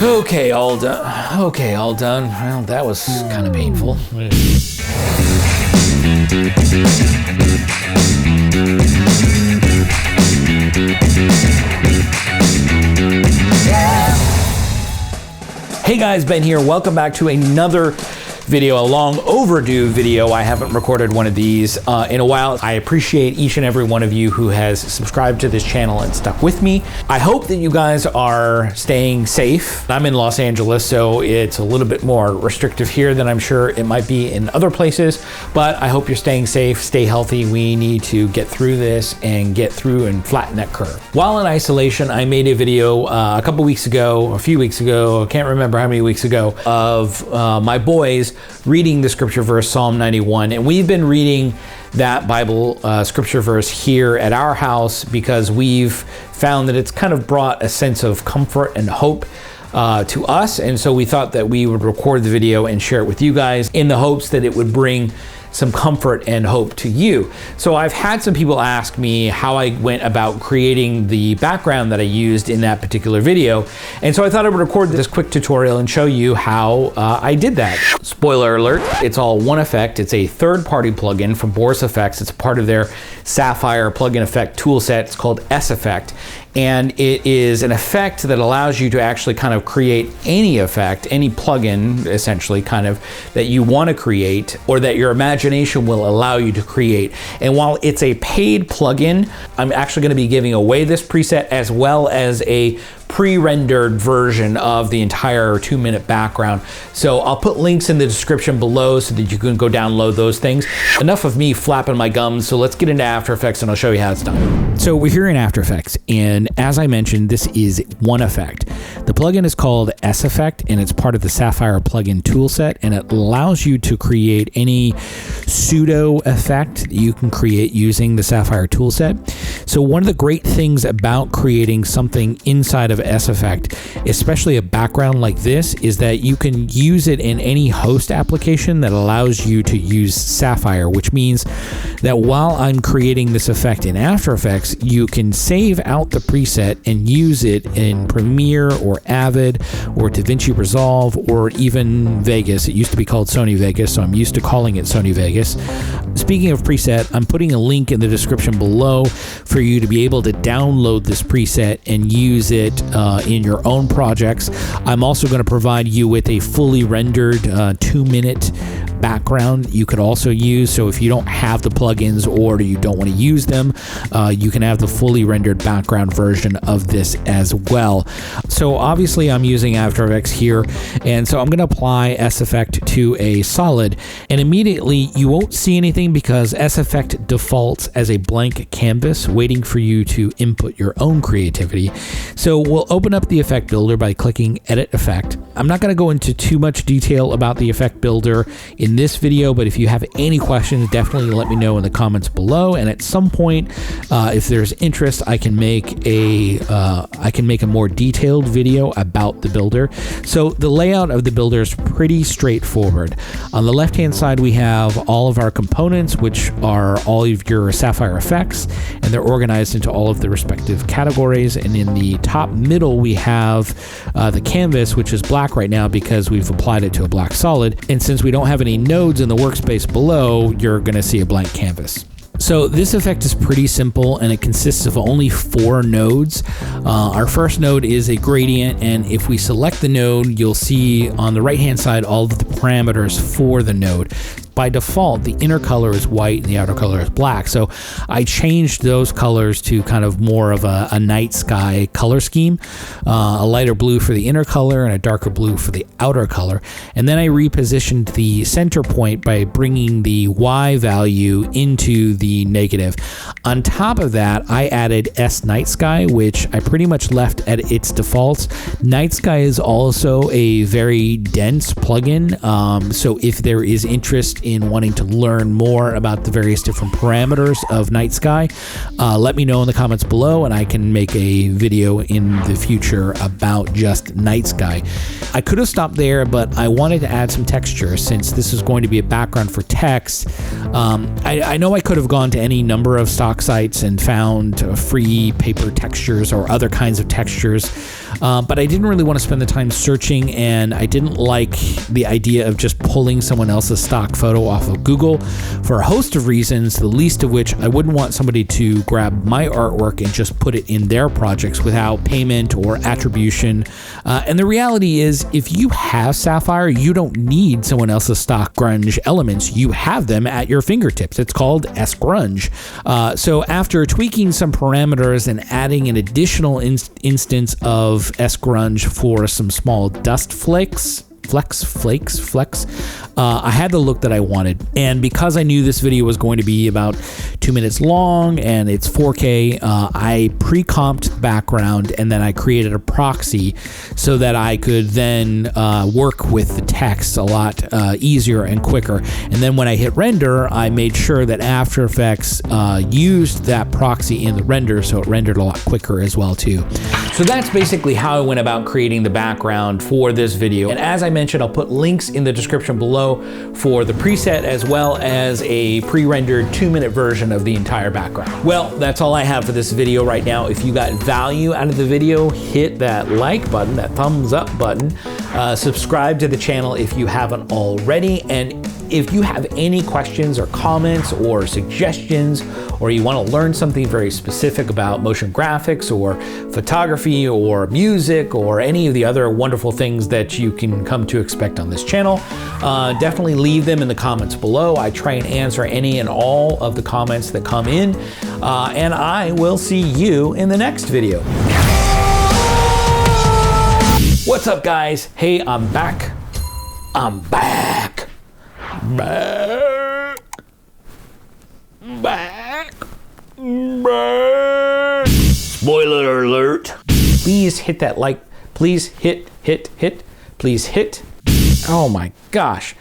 Okay, all done. Okay, all done. Well, that was kind of painful. Hey guys, Ben here. Welcome back to another video, a long overdue video. I haven't recorded one of these in a while. I appreciate each and every one of you who has subscribed to this channel and stuck with me. I hope that you guys are staying safe. I'm in Los Angeles, so it's a little bit more restrictive here than I'm sure it might be in other places, but I hope you're staying safe, stay healthy. We need to get through this and get through and flatten that curve. While in isolation, I made a video a few weeks ago, I can't remember how many weeks ago, of my boys reading the scripture verse Psalm 91, and we've been reading that Bible scripture verse here at our house because we've found that it's kind of brought a sense of comfort and hope to us, and so we thought that we would record the video and share it with you guys in the hopes that it would bring some comfort and hope to you. So I've had some people ask me how I went about creating the background that I used in that particular video, and so I thought I would record this quick tutorial and show you how I did that. Spoiler alert, it's all one effect. It's a third-party plugin from BorisFX. It's part of their Sapphire plugin effect toolset. It's called S-Effect, and it is an effect that allows you to actually kind of create any effect, any plugin essentially kind of that you want to create or that your imagination will allow you to create. And while it's a paid plugin, I'm actually going to be giving away this preset as well as a pre-rendered version of the entire 2-minute background. So I'll put links in the description below so that you can go download those things. Enough of me flapping my gums, so let's get into After Effects and I'll show you how it's done. So we're here in After Effects, and as I mentioned, this is one effect. The plugin is called S-Effect, and it's part of the Sapphire plugin toolset, and it allows you to create any pseudo effect you can create using the Sapphire toolset. So one of the great things about creating something inside of S-Effect, especially a background like this, is that you can use it in any host application that allows you to use Sapphire, which means that while I'm creating this effect in After Effects, you can save out the preset and use it in Premiere or Avid or DaVinci Resolve or even Vegas. It used to be called Sony Vegas, so I'm used to calling it Sony Vegas. Speaking of preset, I'm putting a link in the description below for you to be able to download this preset and use it in your own projects. I'm also going to provide you with a fully rendered 2-minute background you could also use. So if you don't have the plugins or you don't want to use them, you can have the fully rendered background version of this as well. So obviously I'm using After Effects here, and so I'm going to apply S-Effect to a solid, and immediately you won't see anything because S-Effect defaults as a blank canvas waiting for you to input your own creativity. So we'll open up the effect builder by clicking Edit Effect. I'm not going to go into too much detail about the effect builder in this video, but if you have any questions, definitely let me know in the comments below, and at some point, if there's interest, I can make a more detailed video about the builder. So the layout of the builder is pretty straightforward. On the left-hand side, we have all of our components, which are all of your Sapphire effects, and they're organized into all of the respective categories. And in the top middle, we have the canvas, which is black right now because we've applied it to a black solid. And since we don't have any nodes in the workspace below, you're going to see a blank canvas. So this effect is pretty simple, and it consists of only 4 nodes. Our first node is a gradient, and if we select the node, you'll see on the right hand side all of the parameters for the node. By default, the inner color is white and the outer color is black. So I changed those colors to kind of more of a night sky color scheme, a lighter blue for the inner color and a darker blue for the outer color. And then I repositioned the center point by bringing the Y value into the negative. On top of that, I added S Night Sky, which I pretty much left at its defaults. Night Sky is also a very dense plugin. So if there is interest in wanting to learn more about the various different parameters of Night Sky, let me know in the comments below, and I can make a video in the future about just Night Sky. I could have stopped there, but I wanted to add some texture since this is going to be a background for text. I know I could have gone to any number of stock sites and found free paper textures or other kinds of textures. but I didn't really want to spend the time searching, and I didn't like the idea of just pulling someone else's stock photo off of Google for a host of reasons, the least of which I wouldn't want somebody to grab my artwork and just put it in their projects without payment or attribution. And the reality is, if you have Sapphire, you don't need someone else's stock grunge elements. You have them at your fingertips. It's called S-Grunge. So after tweaking some parameters and adding an additional instance of S-Grunge for some small dust flakes, I had the look that I wanted. And because I knew this video was going to be about 2 minutes long and it's 4K, I pre-comped the background, and then I created a proxy so that I could then work with the text a lot easier and quicker. And then when I hit render, I made sure that After Effects used that proxy in the render, so it rendered a lot quicker as well too. So that's basically how I went about creating the background for this video. And as I mentioned, I'll put links in the description below for the preset as well as a pre-rendered 2-minute version of the entire background. Well, that's all I have for this video right now. If you got value out of the video, hit that like button, that thumbs up button. Subscribe to the channel if you haven't already. And if you have any questions or comments or suggestions, or you want to learn something very specific about motion graphics or photography or music or any of the other wonderful things that you can come to expect on this channel, definitely leave them in the comments below. I try and answer any and all of the comments that come in, and I will see you in the next video. What's up, guys? Hey, I'm back. I'm back. Back. Spoiler alert. Please hit that like. Please hit. Please hit. Oh my gosh.